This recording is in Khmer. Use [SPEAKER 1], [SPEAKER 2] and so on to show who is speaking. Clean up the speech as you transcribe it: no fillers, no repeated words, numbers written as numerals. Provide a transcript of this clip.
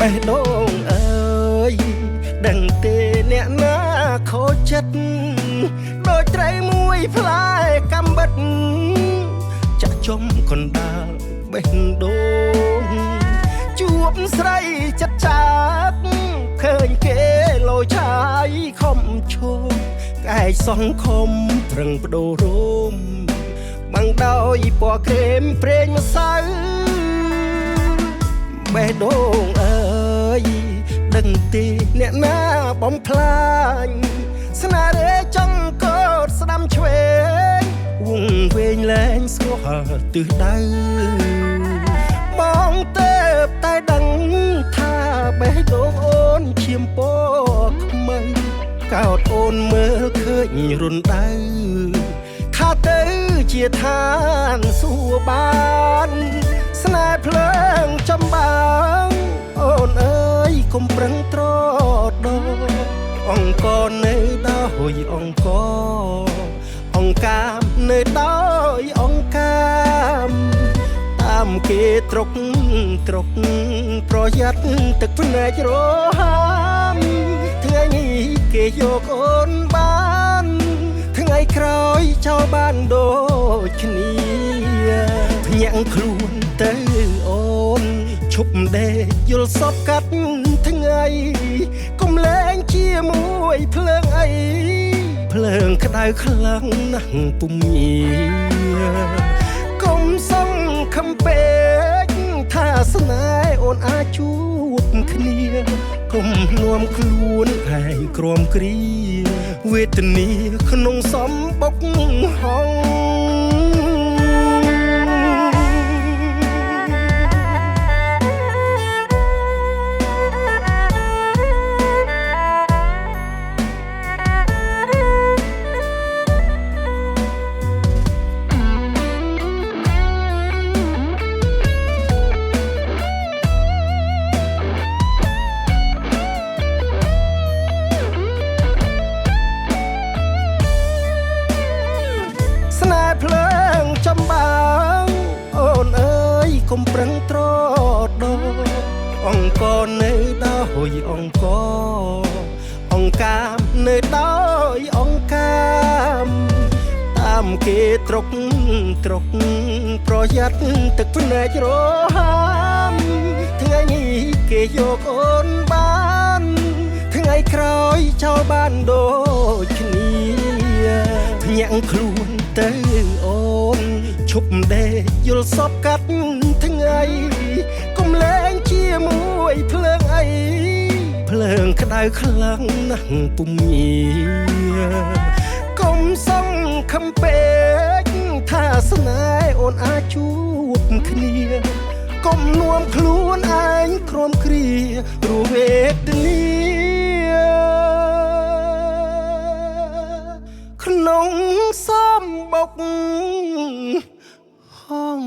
[SPEAKER 1] បេះដូងអើយដឹងទេអ្នកណាខូចចិត្តដូចត្រីមួយផ្លែកំបិតចាក់ចំកណ្ដាលបេះដូងជួបស្រីចិត្តចាបឃើញគេលោឆាយខំឈោកែសង្ឃុំប្រឹងបដូររោមបាំងដោយពណ៌ក្រែមប្រេងម្សៅបេះដូងអើយដឹងទេអ្នកណាបំផ្លាញស្នេហ៍រេចង់កោតស្ដាំឆ្វេងវងវែងលែងស្គាល់ទិសដៅបងទៅតែដឹងថាបេះដូងអូនឈាមពណ៌ខ្មៅកោតអូនមើលឃើញរុនដៅថាទៅជាឋានសួគ៌បានស្នេហ៍ភ្លើងចំបាំងអូនអើយកុំប្រឹងត្រដអង្គនៅដោយអង្គកាមនៅដោយអង្គកាមតាមគេត្រុកប្រយ័ត្នទឹកភ្នែករហាមថ្ងៃនេះគេយកអូនបានថ្ងៃក្រោយចោលបានដូចគ្នាភ្ញាក់ខ្លួនទៅអូនឈប់ដេកយល់សពកាត់ថ្ងៃកុំលែងជាមួយភ្លើងអីភ្លើងក្តៅខ្លាំងណាស់ពុំងាកុំសង្ឃឹមពេកថាស្នេហ៍អូនអាចជួបគ្នាកុំនាំខ្លួនឯងក្រំគ្រាវេទនាក្នុងសំបុកហងភ្លើងចំបាំងអូនអើយកុំប្រឹងត្រដអង្គនៅដោយអង្គកាមនៅដោយអង្គកាមតាមគេត្រុកប្រយ័ត្នទឹកភ្នែករហាមថ្ងៃនេះគេយកអូនបានថ្ងៃក្រោយចោលបានដូចគ្នាភ្ញាក់ខ្លួនទៅអូនឈប់ដេកយល់សពកាត់ថ្ងៃកុំលែងជាមួយភ្លើងអីភ្លើងក្តៅខ្លាំងណាស់ពុំងាកុំសង្ឃឹមពេកថាស្នេហ៍អូនអាចជួបគ្នាកុំនាំខ្លួនឯងក្រំគ្រារវេទនាក្នុងសំបុកហង